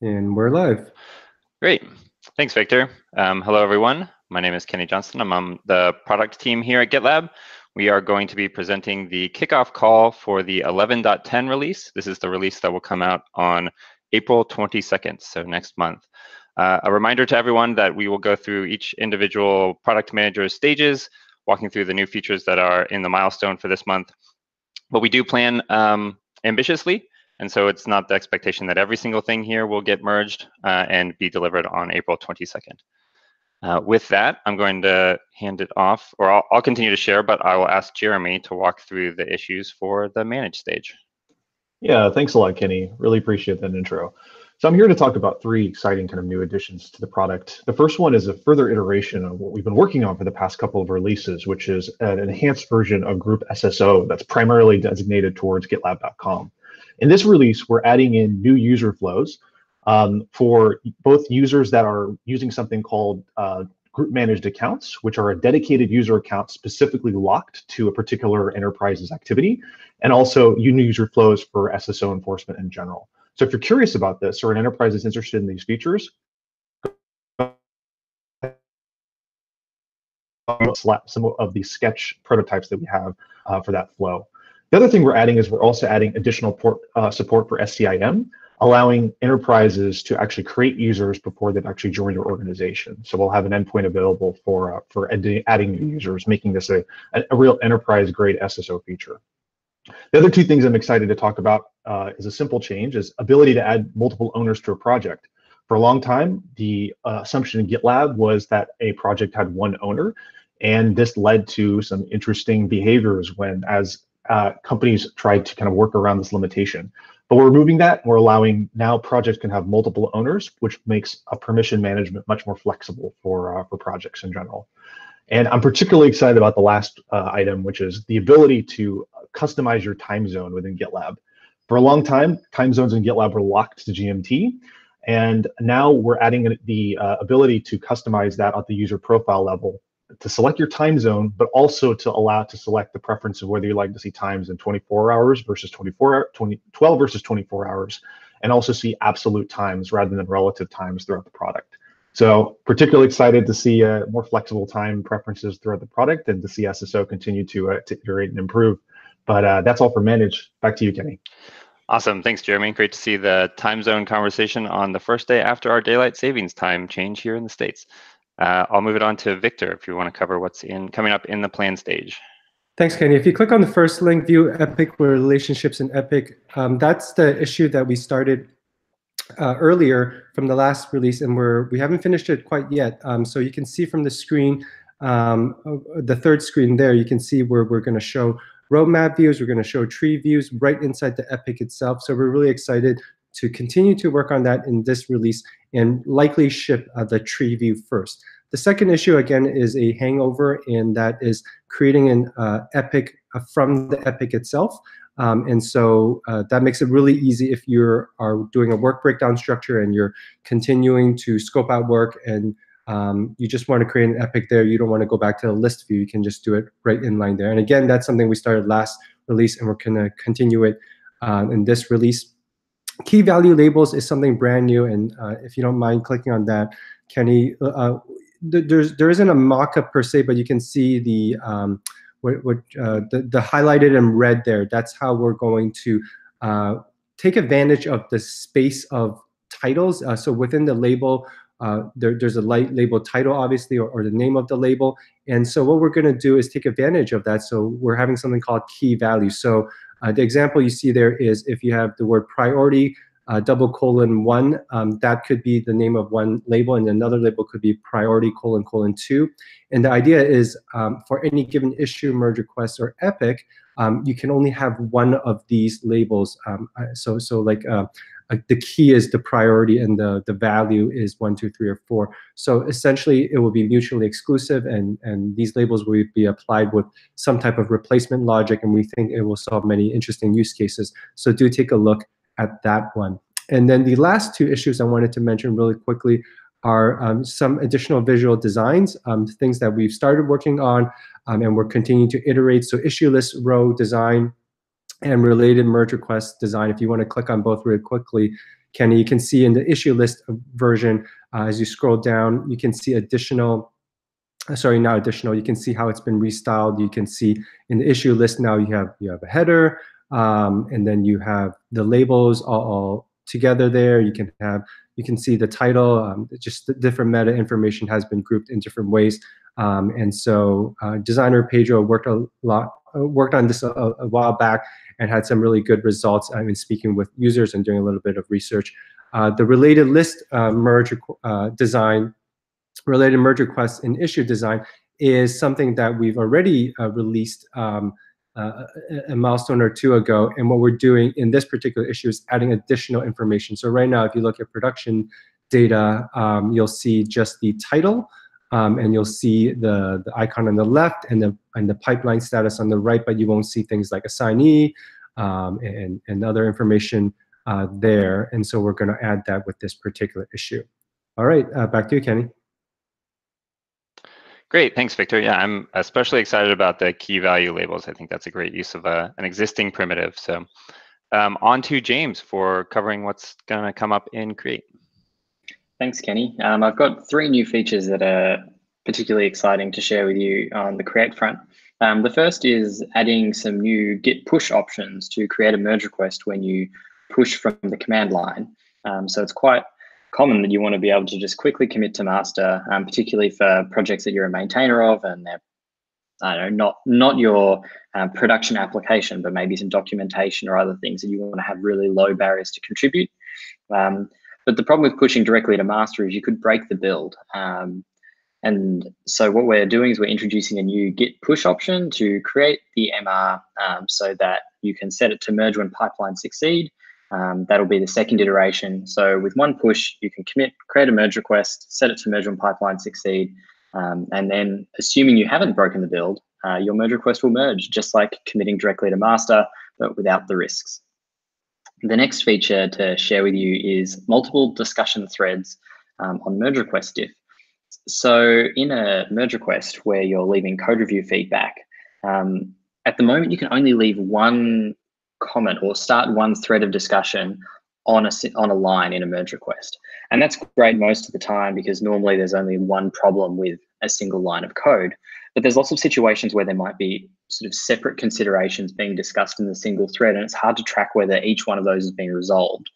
And we're live. Great. Thanks, Victor. Hello, everyone. My name is Kenny Johnston. I'm on the product team here at GitLab. We are going to be presenting the kickoff call for the 11.10 release. This is the release that will come out on April 22nd, so next month. A reminder to everyone that we will go through each individual product manager's stages, walking through the new features that are in the milestone for this month. But we do plan ambitiously. And so it's not the expectation that every single thing here will get merged and be delivered on April 22nd. With that, I'm going to hand it off, or I'll continue to share, but I will ask Jeremy to walk through the issues for the manage stage. Yeah, thanks a lot, Kenny. Really appreciate that intro. So I'm here to talk about three exciting kind of new additions to the product. The first one is a further iteration of what we've been working on for the past couple of releases, which is an enhanced version of Group SSO that's primarily designated towards GitLab.com. In this release, we're adding in new user flows for both users that are using something called group managed accounts, which are a dedicated user account specifically locked to a particular enterprise's activity, and also new user flows for SSO enforcement in general. So if you're curious about this or an enterprise is interested in these features, some of the sketch prototypes that we have for that flow. The other thing we're adding is we're also adding additional support for SCIM, allowing enterprises to actually create users before they've actually joined your organization. So we'll have an endpoint available for adding new users, making this a real enterprise-grade SSO feature. The other two things I'm excited to talk about is a simple change, is ability to add multiple owners to a project. For a long time, the assumption in GitLab was that a project had one owner, and this led to some interesting behaviors as companies tried to kind of work around this limitation. But we're removing that. We're allowing now projects can have multiple owners, which makes permission management much more flexible for projects in general. And I'm particularly excited about the last item, which is the ability to customize your time zone within GitLab. For a long time, time zones in GitLab were locked to GMT. And now we're adding the ability to customize that at the user profile level to select your time zone, but also to allow to select the preference of whether you like to see times in 24 hours versus 12 versus 24 hours, and also see absolute times rather than relative times throughout the product. So particularly excited to see more flexible time preferences throughout the product and to see SSO continue to iterate and improve. But that's all for manage. Back to you, Kenny. Awesome. Thanks, Jeremy. Great to see the time zone conversation on the first day after our daylight savings time change here in the States. I'll move it on to Victor if you want to cover what's coming up in the plan stage. Thanks, Kenny. If you click on the first link, view Epic relationships in Epic, that's the issue that we started earlier from the last release, and we haven't finished it quite yet. So you can see from the screen, the third screen there, you can see where we're going to show roadmap views, we're going to show tree views right inside the Epic itself. So we're really excited to continue to work on that in this release and likely ship the tree view first. The second issue, again, is a hangover, and that is creating an Epic from the Epic itself. And so that makes it really easy if you are doing a work breakdown structure and you're continuing to scope out work and you just want to create an Epic there. You don't want to go back to the list view. You can just do it right in line there. And again, that's something we started last release, and we're going to continue it in this release. Key value labels is something brand new, and if you don't mind clicking on that, Kenny, there isn't a mock-up per se, but you can see the highlighted in red there. That's how we're going to take advantage of the space of titles. So within the label, there's a light label title, obviously, or the name of the label. And so what we're going to do is take advantage of that. So we're having something called key value. So the example you see there is if you have the word priority, :1, that could be the name of one label, and another label could be priority: :2. And the idea is for any given issue, merge request, or epic, you can only have one of these labels. So the key is the priority, and the value is 1, 2, 3, or 4. So essentially, it will be mutually exclusive, and these labels will be applied with some type of replacement logic, and we think it will solve many interesting use cases. So do take a look at that one. And then the last two issues I wanted to mention really quickly are some additional visual designs, things that we've started working on, and we're continuing to iterate. So issue list row design and related merge request design. If you want to click on both really quickly, Kenny, you can see in the issue list version, as you scroll down, you can see additional, sorry, not additional, you can see how it's been restyled. You can see in the issue list now you have a header, and then you have the labels all together there. You can see the title, just the different meta information has been grouped in different ways. And so designer Pedro worked on this a while back and had some really good results. I've been speaking with users and doing a little bit of research. The related list merge design, related merge requests in issue design is something that we've already released a milestone or two ago. And what we're doing in this particular issue is adding additional information. So right now, if you look at production data, you'll see just the title, and you'll see the icon on the left and the pipeline status on the right, but you won't see things like assignee and other information there. And so we're going to add that with this particular issue. All right, back to you, Kenny. Great, thanks, Victor. Yeah, I'm especially excited about the key value labels. I think that's a great use of an existing primitive. So on to James for covering what's going to come up in Create. Thanks, Kenny. I've got 3 new features that are particularly exciting to share with you on the Create front. The first is adding some new Git push options to create a merge request when you push from the command line. So it's quite common that you want to be able to just quickly commit to master, particularly for projects that you're a maintainer of and they're, I don't know, not your production application, but maybe some documentation or other things that you want to have really low barriers to contribute. But the problem with pushing directly to master is you could break the build. And so what we're doing is we're introducing a new Git push option to create the MR so that you can set it to merge when pipelines succeed. That'll be the second iteration. So with one push, you can commit, create a merge request, set it to merge when pipelines succeed, and then assuming you haven't broken the build, your merge request will merge, just like committing directly to master, but without the risks. The next feature to share with you is multiple discussion threads on merge request diff. So in a merge request where you're leaving code review feedback, at the moment you can only leave one comment or start one thread of discussion on a line in a merge request. And that's great most of the time because normally there's only one problem with a single line of code. But there's lots of situations where there might be sort of separate considerations being discussed in the single thread, and it's hard to track whether each one of those is being resolved.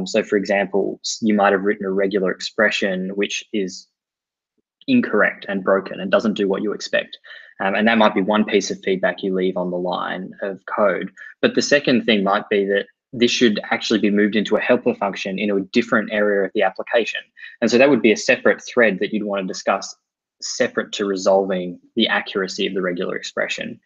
So for example, you might have written a regular expression which is incorrect and broken and doesn't do what you expect. And that might be one piece of feedback you leave on the line of code. But the second thing might be that this should actually be moved into a helper function in a different area of the application. And so that would be a separate thread that you'd want to discuss separate to resolving the accuracy of the regular expression.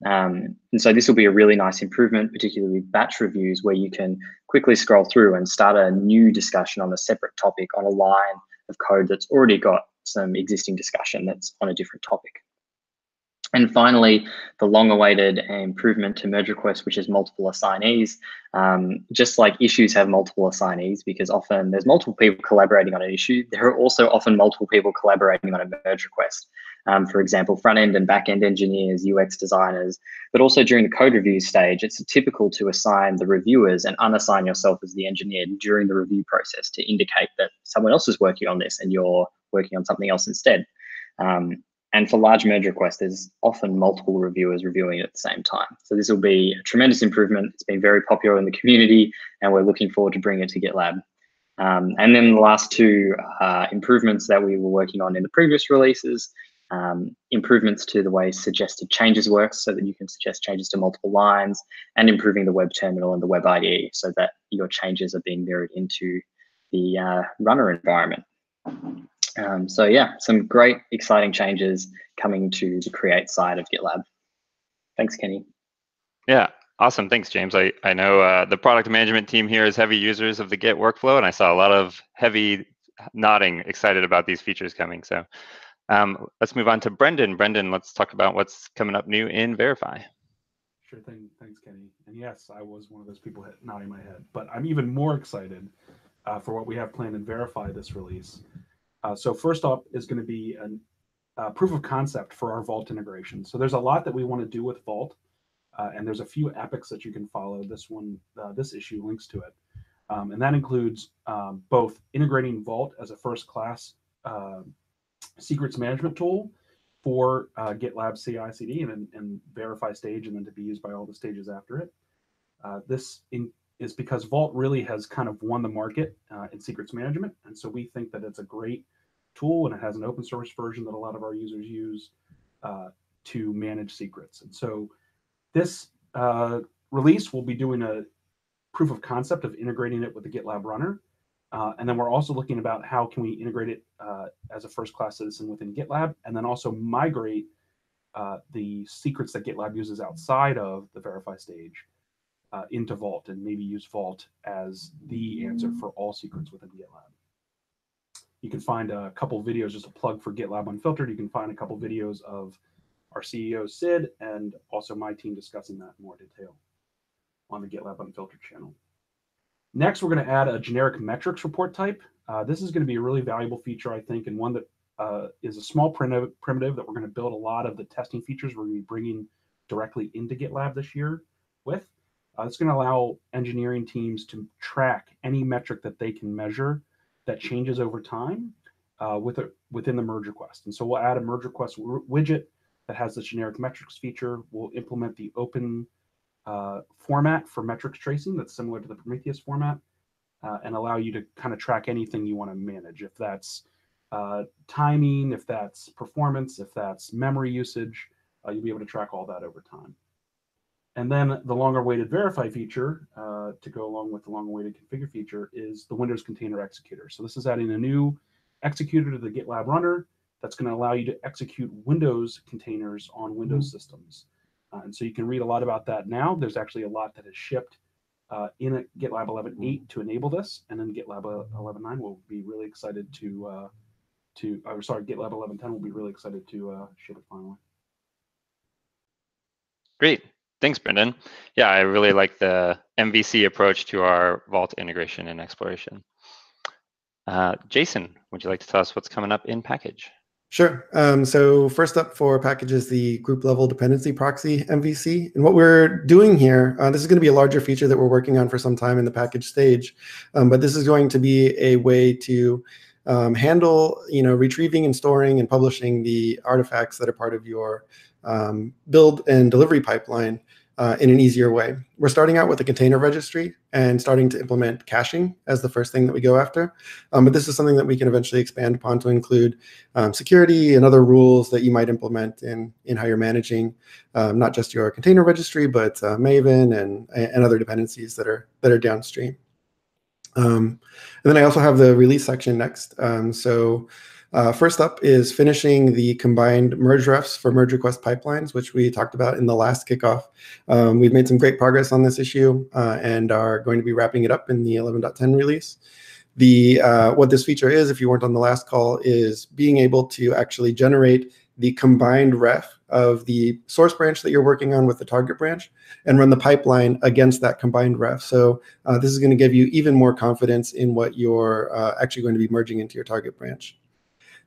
And so this will be a really nice improvement, particularly with batch reviews, where you can quickly scroll through and start a new discussion on a separate topic on a line of code that's already got some existing discussion that's on a different topic. And finally, the long-awaited improvement to merge requests, which is multiple assignees. Just like issues have multiple assignees, because often there's multiple people collaborating on an issue, there are also often multiple people collaborating on a merge request. For example, front-end and back-end engineers, UX designers, but also during the code review stage, it's typical to assign the reviewers and unassign yourself as the engineer during the review process to indicate that someone else is working on this and you're working on something else instead. And for large merge requests, there's often multiple reviewers reviewing it at the same time. So this will be a tremendous improvement. It's been very popular in the community, and we're looking forward to bringing it to GitLab. And then the last 2 improvements that we were working on in the previous releases, improvements to the way suggested changes works so that you can suggest changes to multiple lines, and improving the web terminal and the web IDE so that your changes are being mirrored into the runner environment. So yeah, some great, exciting changes coming to the Create side of GitLab. Thanks, Kenny. Yeah, awesome. Thanks, James. I know the product management team here is heavy users of the Git workflow, and I saw a lot of heavy nodding, excited about these features coming. So let's move on to Brendan. Brendan, let's talk about what's coming up new in Verify. Sure thing. Thanks, Kenny. And yes, I was one of those people nodding my head, but I'm even more excited for what we have planned in Verify this release. So first up is going to be a proof of concept for our Vault integration. So there's a lot that we want to do with Vault, and there's a few epics that you can follow. This one, this issue links to it. And that includes both integrating Vault as a first-class secrets management tool for GitLab CI/CD and verify stage, and then to be used by all the stages after it. This is because Vault really has kind of won the market in secrets management, and so we think that it's a great tool, and it has an open source version that a lot of our users use to manage secrets. And so this release will be doing a proof of concept of integrating it with the GitLab runner. And then we're also looking about how can we integrate it as a first-class citizen within GitLab, and then also migrate the secrets that GitLab uses outside of the verify stage into Vault, and maybe use Vault as the answer for all secrets within GitLab. You can find a couple videos, just a plug for GitLab Unfiltered. You can find a couple videos of our CEO, Sid, and also my team discussing that in more detail on the GitLab Unfiltered channel. Next, we're going to add a generic metrics report type. This is going to be a really valuable feature, I think, and one that is a small primitive that we're going to build a lot of the testing features we're going to be bringing directly into GitLab this year with. It's going to allow engineering teams to track any metric that they can measure that changes over time within the merge request. And so we'll add a merge request widget that has the generic metrics feature. We'll implement the open format for metrics tracing that's similar to the Prometheus format, and allow you to kind of track anything you want to manage. If that's timing, if that's performance, if that's memory usage, you'll be able to track all that over time. And then the long-awaited verify feature, to go along with the long-awaited configure feature, is the Windows container executor. So this is adding a new executor to the GitLab runner that's going to allow you to execute Windows containers on Windows systems. And so you can read a lot about that now. There's actually a lot that is shipped in GitLab 11.8 to enable this, and then GitLab 11.9 will be really excited GitLab 11.10 will be really excited to ship it finally. Great. Thanks, Brendan. Yeah, I really like the MVC approach to our Vault integration and exploration. Jason, would you like to tell us what's coming up in package? Sure. So first up for package is the group level dependency proxy MVC. And what we're doing here, this is going to be a larger feature that we're working on for some time in the package stage. But this is going to be a way to handle, retrieving and storing and publishing the artifacts that are part of your build and delivery pipeline in an easier way. We're starting out with a container registry and starting to implement caching as the first thing that we go after. But this is something that we can eventually expand upon to include security and other rules that you might implement in how you're managing not just your container registry, but Maven and other dependencies that are downstream. And then I also have the release section next. First up is finishing the combined merge refs for merge request pipelines, which we talked about in the last kickoff. We've made some great progress on this issue and are going to be wrapping it up in the 11.10 release. What this feature is, if you weren't on the last call, is being able to actually generate the combined ref of the source branch that you're working on with the target branch and run the pipeline against that combined ref. So this is going to give you even more confidence in what you're actually going to be merging into your target branch.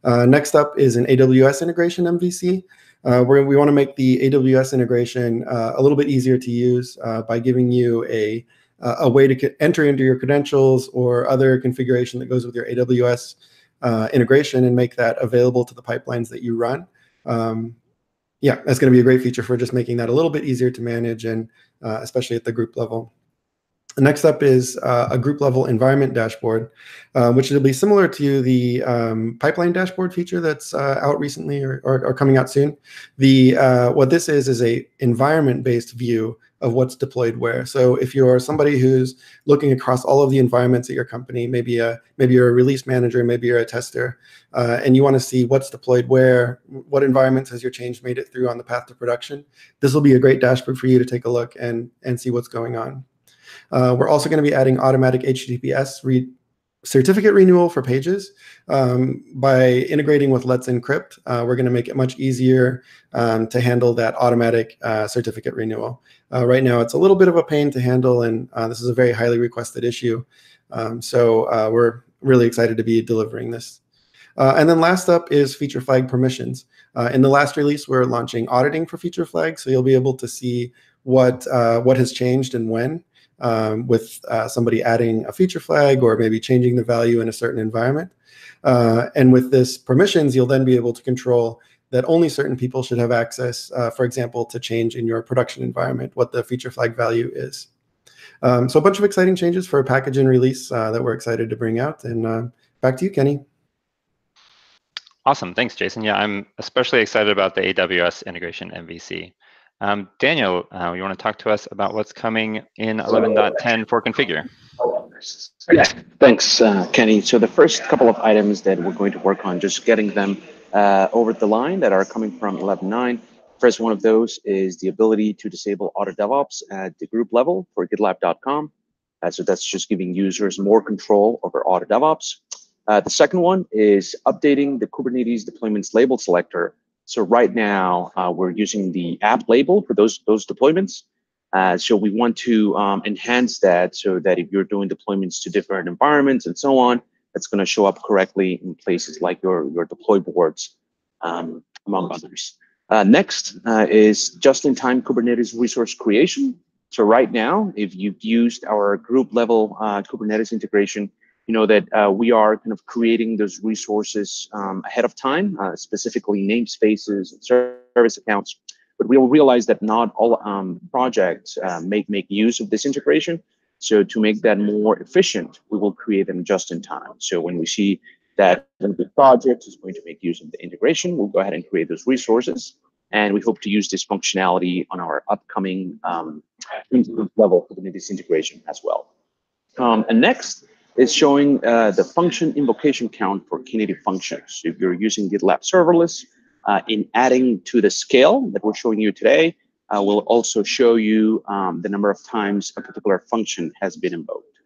Next up is an AWS integration MVC. We want to make the AWS integration a little bit easier to use by giving you a way to enter into your credentials or other configuration that goes with your AWS integration and make that available to the pipelines that you run. Yeah, that's going to be a great feature for just making that a little bit easier to manage, and especially at the group level. Next up is a group level environment dashboard, which will be similar to the pipeline dashboard feature that's out recently or coming out soon. What this is a environment-based view of what's deployed where. So if you're somebody who's looking across all of the environments at your company, maybe you're a release manager, maybe you're a tester, and you want to see what's deployed where, what environments has your change made it through on the path to production, this will be a great dashboard for you to take a look and see what's going on. We're also going to be adding automatic HTTPS certificate renewal for pages. By integrating with Let's Encrypt, we're going to make it much easier to handle that automatic certificate renewal. Right now, it's a little bit of a pain to handle, and this is a very highly requested issue. So we're really excited to be delivering this. And then last up is feature flag permissions. In the last release, we're launching auditing for feature flags, so you'll be able to see what has changed and when. with somebody adding a feature flag or maybe changing the value in a certain environment. And with this permissions, you'll then be able to control that only certain people should have access, for example, to change in your production environment what the feature flag value is. So a bunch of exciting changes for package and release that we're excited to bring out. And back to you, Kenny. Awesome, thanks, Jason. Yeah, I'm especially excited about the AWS integration MVC. Daniel, you want to talk to us about what's coming in 11.10 for configure? Yeah, thanks, Kenny. So the first couple of items that we're going to work on, just getting them over the line that are coming from 11.9. First one of those is the ability to disable auto DevOps at the group level for GitLab.com. So that's just giving users more control over auto DevOps. The second one is updating the Kubernetes deployments label selector. So right now we're using the app label for those deployments. So we want to enhance that so that if you're doing deployments to different environments and so on, that's going to show up correctly in places like your deploy boards, among others. Next is just-in-time Kubernetes resource creation. So right now, if you've used our group level Kubernetes integration, you know that we are kind of creating those resources ahead of time, specifically namespaces and service accounts. But we will realize that not all projects make use of this integration. So to make that more efficient, we will create them just in time. So when we see that a big project is going to make use of the integration, we'll go ahead and create those resources. And we hope to use this functionality on our upcoming level Kubernetes integration as well. And next is showing the function invocation count for Knative functions. If you're using GitLab serverless, in adding to the scale that we're showing you today, we'll also show you the number of times a particular function has been invoked.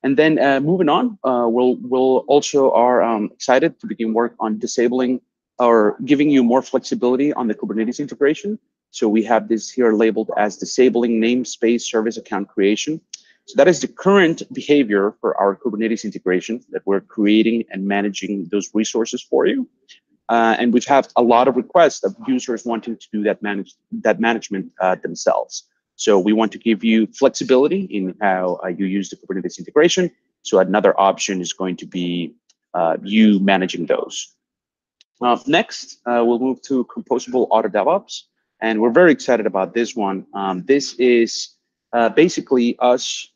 And then moving on, we'll also are excited to begin work on disabling or giving you more flexibility on the Kubernetes integration. So we have this here labeled as disabling namespace service account creation. So that is the current behavior for our Kubernetes integration that we're creating and managing those resources for you. And we've had a lot of requests of users wanting to do that management themselves. So we want to give you flexibility in how you use the Kubernetes integration. So another option is going to be you managing those. Next, we'll move to composable auto DevOps. And we're very excited about this one. This is basically us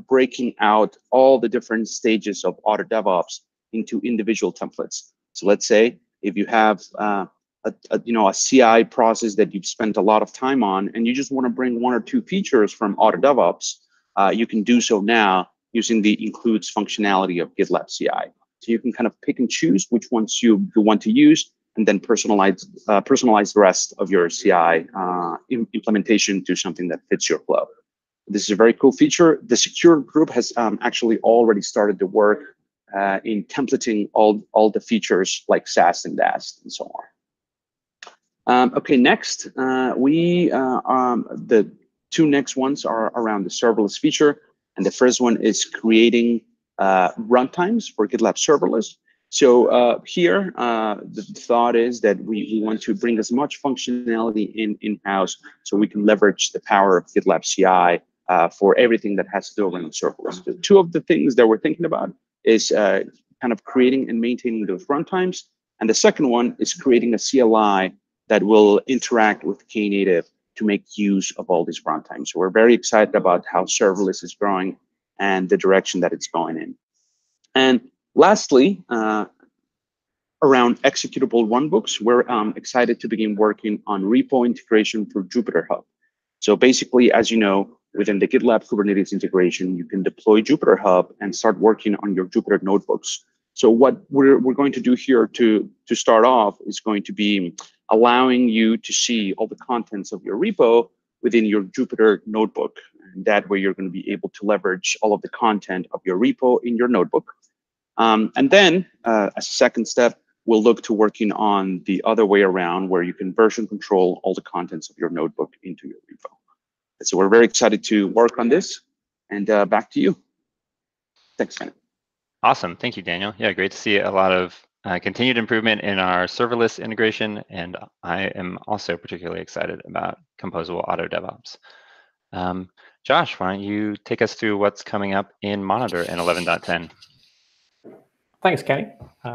breaking out all the different stages of auto DevOps into individual templates. So let's say if you have a CI process that you've spent a lot of time on, and you just want to bring one or two features from auto DevOps, you can do so now using the includes functionality of GitLab CI. So you can kind of pick and choose which ones you want to use, and then personalize the rest of your CI implementation to something that fits your flow. This is a very cool feature. The secure group has actually already started to work in templating all the features like SAST and DAST and so on. Okay, next, the two next ones are around the serverless feature. And the first one is creating runtimes for GitLab serverless. So here, the thought is that we want to bring as much functionality in-house so we can leverage the power of GitLab CI for everything that has to do around serverless. So two of the things that we're thinking about is kind of creating and maintaining those runtimes. And the second one is creating a CLI that will interact with Knative to make use of all these runtimes. So we're very excited about how serverless is growing and the direction that it's going in. And lastly, around executable runbooks, we're excited to begin working on repo integration for Jupyter Hub. So basically, as you know, within the GitLab Kubernetes integration, you can deploy Jupyter Hub and start working on your Jupyter notebooks. So what we're going to do here to start off is going to be allowing you to see all the contents of your repo within your Jupyter notebook. And that way you're going to be able to leverage all of the content of your repo in your notebook. And then as a second step, we'll look to working on the other way around where you can version control all the contents of your notebook into your repo. So we're very excited to work on this. And back to you. Thanks, Ken. Awesome. Thank you, Daniel. Yeah, great to see a lot of continued improvement in our serverless integration. And I am also particularly excited about composable auto DevOps. Josh, why don't you take us through what's coming up in Monitor in 11.10? Thanks, Kenny.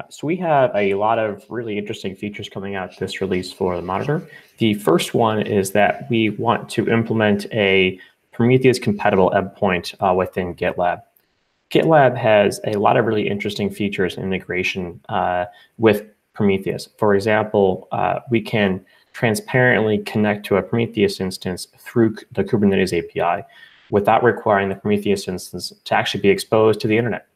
So we have a lot of really interesting features coming out this release for the Monitor. The first one is that we want to implement a Prometheus compatible endpoint within GitLab. GitLab has a lot of really interesting features and integration with Prometheus. For example, we can transparently connect to a Prometheus instance through the Kubernetes API without requiring the Prometheus instance to actually be exposed to the internet.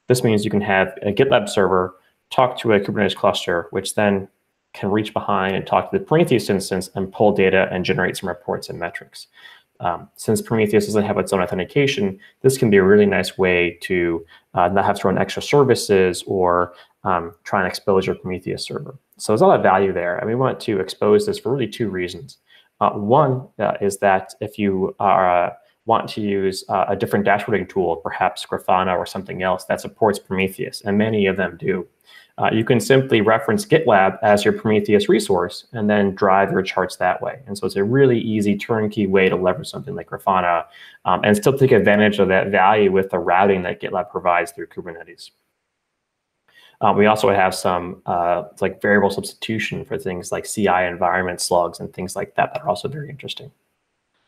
This means you can have a GitLab server talk to a Kubernetes cluster, which then can reach behind and talk to the Prometheus instance and pull data and generate some reports and metrics. Since Prometheus doesn't have its own authentication, this can be a really nice way to not have to run extra services or try and expose your Prometheus server. So there's a lot of value there, and we want to expose this for really two reasons. One is that if you want to use a different dashboarding tool, perhaps Grafana or something else that supports Prometheus, and many of them do, you can simply reference GitLab as your Prometheus resource and then drive your charts that way. And so it's a really easy turnkey way to leverage something like Grafana and still take advantage of that value with the routing that GitLab provides through Kubernetes. We also have some like variable substitution for things like CI environment slugs and things like that are also very interesting.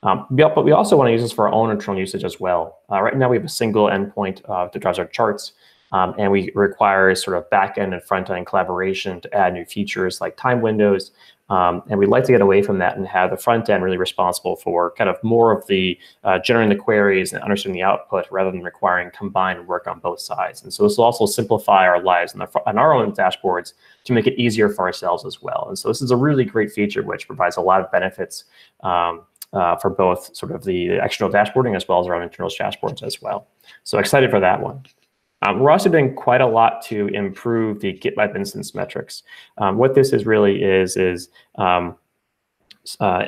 But we also want to use this for our own internal usage as well. Right now we have a single endpoint that drives our charts. And we require sort of back-end and front-end collaboration to add new features like time windows. And we'd like to get away from that and have the front-end really responsible for kind of more of the generating the queries and understanding the output rather than requiring combined work on both sides. And so this will also simplify our lives on our own dashboards to make it easier for ourselves as well. And so this is a really great feature which provides a lot of benefits for both sort of the external dashboarding as well as our own internal dashboards as well. So excited for that one. We're also doing quite a lot to improve the GitLab instance metrics. What this is really is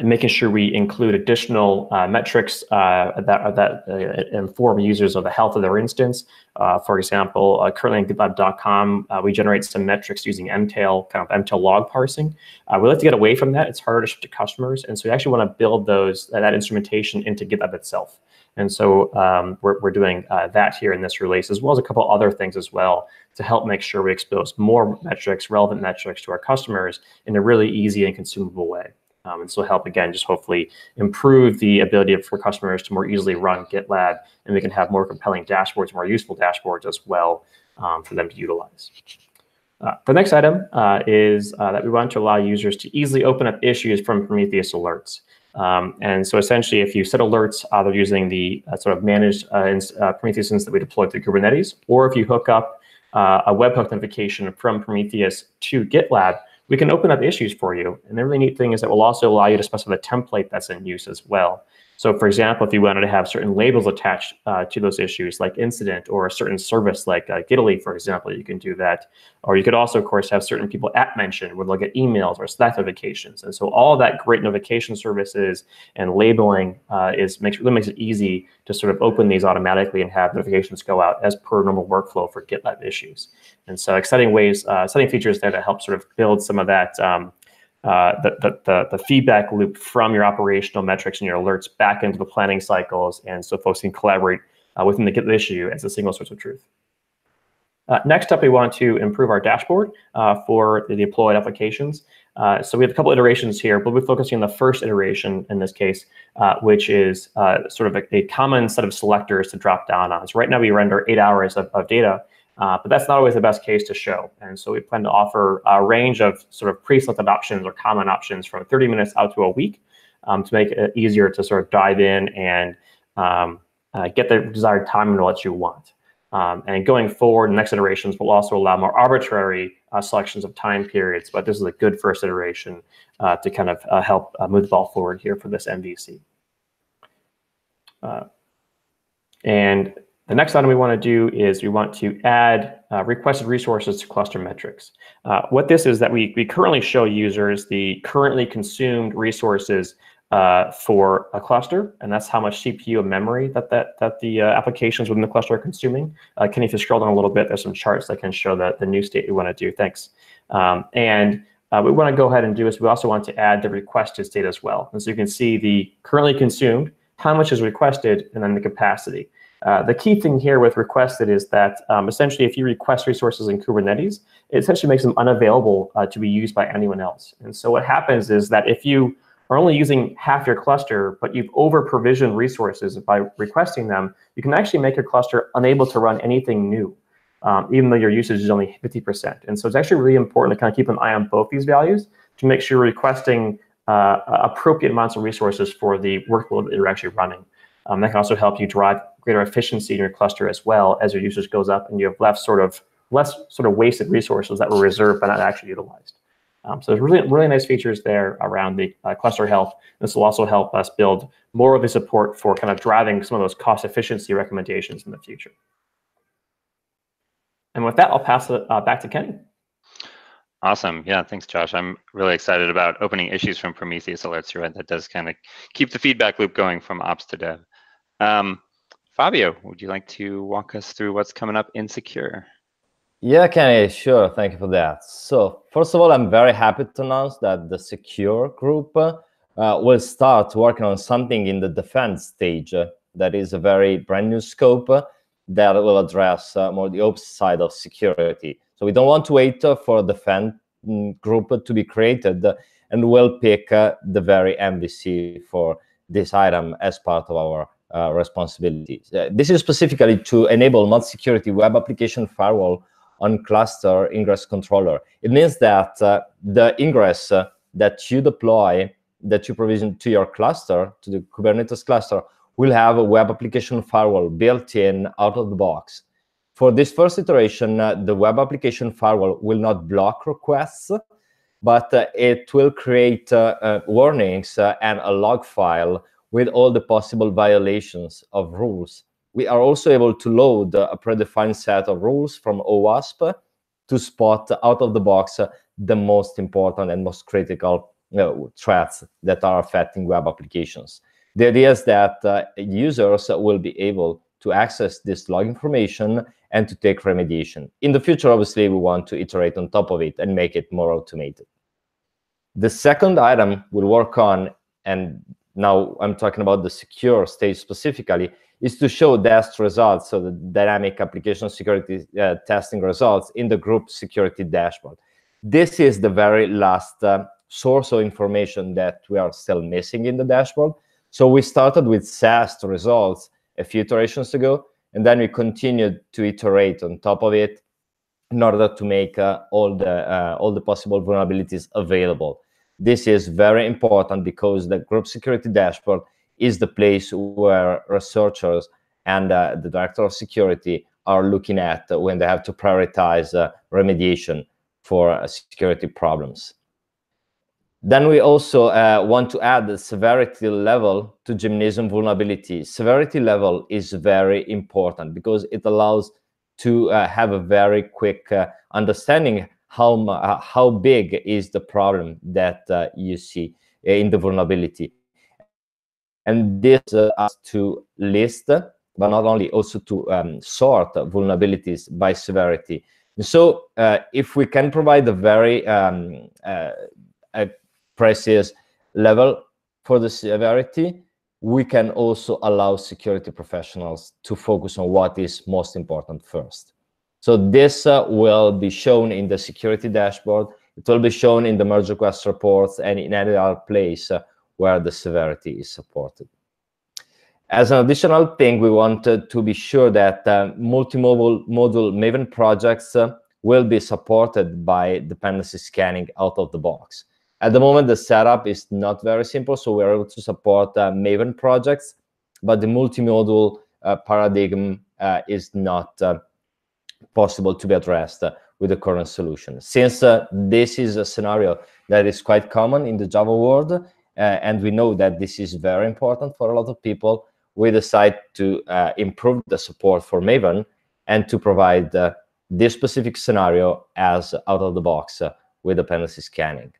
making sure we include additional metrics that inform users of the health of their instance. For example, currently on GitLab.com, we generate some metrics using MTail, kind of MTail log parsing. We like to get away from that. It's harder to ship to customers. And so we actually want to build that instrumentation into GitLab itself. And so we're doing that here in this release, as well as a couple other things as well to help make sure we expose more metrics, relevant metrics to our customers in a really easy and consumable way. And so help, again, just hopefully improve the ability for customers to more easily run GitLab, and we can have more compelling dashboards, more useful dashboards as well for them to utilize. The next item is that we want to allow users to easily open up issues from Prometheus alerts. And so essentially, if you set alerts either using the sort of managed Prometheus instance that we deployed through Kubernetes, or if you hook up a webhook notification from Prometheus to GitLab, we can open up issues for you. And the really neat thing is that we'll also allow you to specify the template that's in use as well. So for example, if you wanted to have certain labels attached to those issues, like incident or a certain service like Gitly, for example, you can do that. Or you could also, of course, have certain people @mentioned where they'll get emails or Slack notifications. And so all of that great notification services and labeling really makes it easy to sort of open these automatically and have notifications go out as per normal workflow for GitLab issues. And so exciting features there to help sort of build some of that the feedback loop from your operational metrics and your alerts back into the planning cycles, and so folks can collaborate within the GitLab issue as a single source of truth. Next up, we want to improve our dashboard for the deployed applications. So we have a couple iterations here, but we're focusing on the first iteration in this case, which is sort of a common set of selectors to drop down on. So right now we render 8 hours of data, but that's not always the best case to show. And so we plan to offer a range of sort of pre-selected options or common options from 30 minutes out to a week to make it easier to sort of dive in and get the desired time interval that you want. And going forward, next iterations will also allow more arbitrary selections of time periods, but this is a good first iteration to kind of help move the ball forward here for this MVC. And the next item we want to do is we want to add requested resources to cluster metrics. What this is that we currently show users the currently consumed resources for a cluster, and that's how much CPU and memory that the applications within the cluster are consuming. Kenny, if you scroll down a little bit, there's some charts that can show the new state we want to do. Thanks. And what we want to go ahead and do is we also want to add the requested state as well. And so you can see the currently consumed how much is requested, and then the capacity. The key thing here with requested is that essentially if you request resources in Kubernetes, it essentially makes them unavailable to be used by anyone else. And so what happens is that if you are only using half your cluster, but you've over-provisioned resources by requesting them, you can actually make your cluster unable to run anything new, even though your usage is only 50%. And so it's actually really important to kind of keep an eye on both these values to make sure you're requesting appropriate amounts of resources for the workload that you're actually running. That can also help you drive greater efficiency in your cluster as well as your usage goes up and you have less sort of wasted resources that were reserved but not actually utilized. So there's really nice features there around the cluster health. This will also help us build more of the support for kind of driving some of those cost efficiency recommendations in the future. And with that, I'll pass it back to Kenny. Awesome. Yeah, thanks, Josh. I'm really excited about opening issues from Prometheus alerts. You're right, that does kind of keep the feedback loop going from ops to dev. Fabio, would you like to walk us through what's coming up in Secure? Yeah, Kenny, sure. Thank you for that. So first of all, I'm very happy to announce that the Secure group will start working on something in the defense stage. That is a very brand new scope that will address more the ops side of security. So we don't want to wait for the defense group to be created, and we'll pick the very MVC for this item as part of our responsibilities. This is specifically to enable multi-security web application firewall on cluster ingress controller. It means that the ingress that you deploy, that you provision to your cluster, to the Kubernetes cluster, will have a web application firewall built in out of the box. For this first iteration, the web application firewall will not block requests, but it will create warnings and a log file with all the possible violations of rules. We are also able to load a predefined set of rules from OWASP to spot out of the box the most important and most critical threats that are affecting web applications. The idea is that users will be able to access this log information and to take remediation. In the future, obviously, we want to iterate on top of it and make it more automated. The second item we'll work on, and now I'm talking about the secure stage specifically, is to show test results, so the dynamic application security testing results in the group security dashboard. This is the very last source of information that we are still missing in the dashboard. So we started with SAST results a few iterations ago, and then we continued to iterate on top of it in order to make all the possible vulnerabilities available. This is very important because the group security dashboard is the place where researchers and the director of security are looking at when they have to prioritize remediation for security problems. Then we also want to add the severity level to Gymnasium vulnerability. Severity level is very important because it allows to have a very quick understanding how big is the problem that you see in the vulnerability. And this us to list, but not only, also to sort vulnerabilities by severity. And so if we can provide a very precise level for the severity, we can also allow security professionals to focus on what is most important first. So this will be shown in the security dashboard. It will be shown in the merge request reports and in any other place where the severity is supported. As an additional thing, we wanted to be sure that multi-module Maven projects will be supported by dependency scanning out of the box. At the moment, the setup is not very simple, so we're able to support Maven projects, but the multi-module paradigm is not possible to be addressed with the current solution. Since this is a scenario that is quite common in the Java world, and we know that this is very important for a lot of people, we decide to improve the support for Maven and to provide this specific scenario as out of the box with dependency scanning.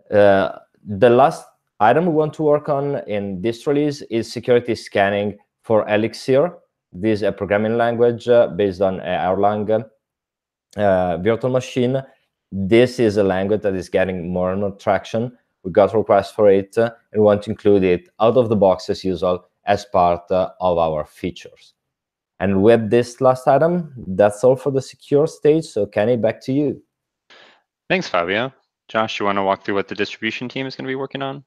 The last item we want to work on in this release is security scanning for Elixir. This is a programming language based on Erlang virtual machine. This is a language that is getting more and more traction. We got requests for it and want to include it out of the box as usual as part of our features. And with this last item, that's all for the secure stage. So Kenny, back to you. Thanks, Fabio. Josh, you want to walk through what the distribution team is going to be working on?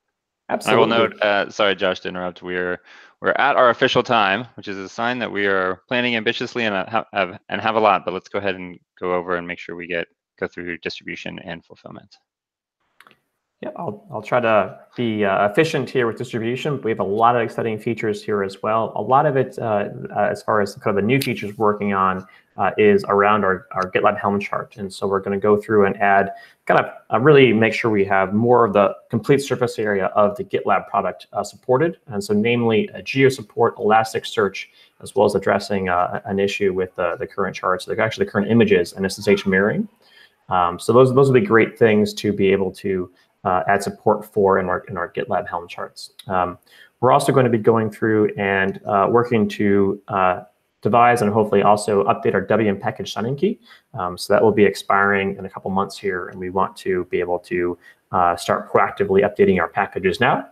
Absolutely. I will note, sorry, Josh, to interrupt. We're at our official time, which is a sign that we are planning ambitiously and have a lot. But let's go ahead and go over and make sure we go through distribution and fulfillment. Yeah, I'll try to be efficient here with distribution. We have a lot of exciting features here as well. A lot of it, as far as kind of the new features we're working on, is around our GitLab Helm chart. And so we're going to go through and add, kind of really make sure we have more of the complete surface area of the GitLab product supported. And so namely geo support, Elasticsearch, as well as addressing an issue with the current charts, actually the current images and SSH mirroring. So those will be great things to be able to add support for in our GitLab Helm charts. We're also going to be going through and working to devise and hopefully also update our WM package signing key. So that will be expiring in a couple months here, and we want to be able to start proactively updating our packages now,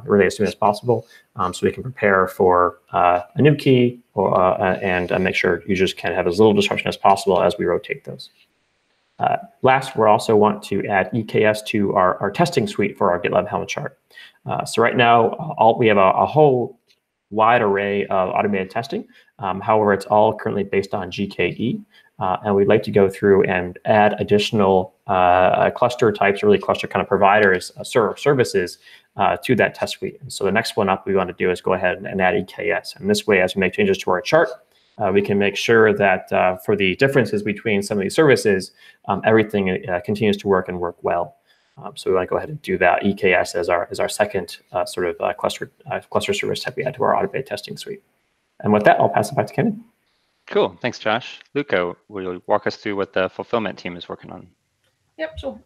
really as soon as possible, so we can prepare for a new key and make sure users can have as little disruption as possible as we rotate those. Last, we also want to add EKS to our testing suite for our GitLab Helm chart. So right now, we have a whole wide array of automated testing. However, it's all currently based on GKE. And we'd like to go through and add additional cluster types, or really cluster kind of providers, services to that test suite. And so the next one up we want to do is go ahead and add EKS. And this way, as we make changes to our chart, we can make sure that for the differences between some of these services, everything continues to work and work well. So we want to go ahead and do that. EKS as our second sort of cluster service type we add to our automated testing suite. And with that, I'll pass it back to Kenny. Cool. Thanks, Josh. Luca, will you walk us through what the fulfillment team is working on? Yep, sure.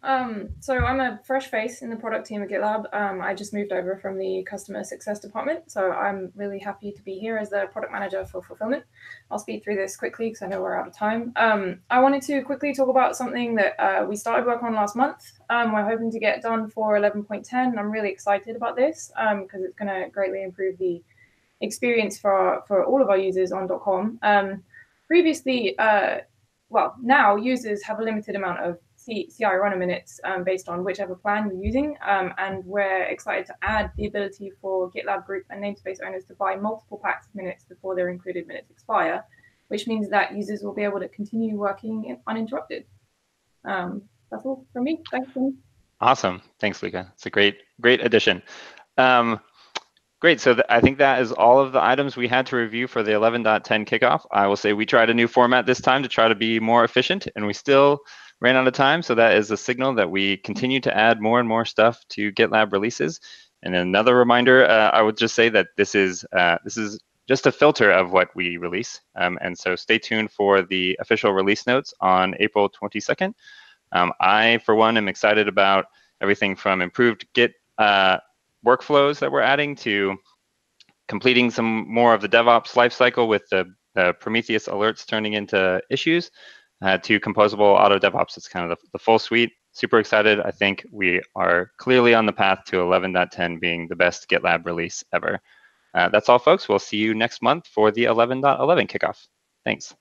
So I'm a fresh face in the product team at GitLab. I just moved over from the customer success department, so I'm really happy to be here as the product manager for fulfillment. I'll speed through this quickly because I know we're out of time. I wanted to quickly talk about something that we started work on last month. We're hoping to get done for 11.10. I'm really excited about this because it's going to greatly improve the experience for all of our users on .com. Previously, now users have a limited amount of CI runner minutes based on whichever plan you're using, and we're excited to add the ability for GitLab group and namespace owners to buy multiple packs of minutes before their included minutes expire, which means that users will be able to continue working uninterrupted. That's all from me. Thanks. Awesome. Thanks, Luca. It's a great addition. Great. So I think that is all of the items we had to review for the 11.10 kickoff. I will say we tried a new format this time to try to be more efficient, and we still ran out of time. So that is a signal that we continue to add more and more stuff to GitLab releases. And another reminder, I would just say that this is just a filter of what we release. And so stay tuned for the official release notes on April 22nd. I, for one, am excited about everything from improved Git workflows that we're adding to completing some more of the DevOps lifecycle with the Prometheus alerts turning into issues to composable auto DevOps. It's kind of the full suite. Super excited. I think we are clearly on the path to 11.10 being the best GitLab release ever. That's all, folks. We'll see you next month for the 11.11 kickoff. Thanks.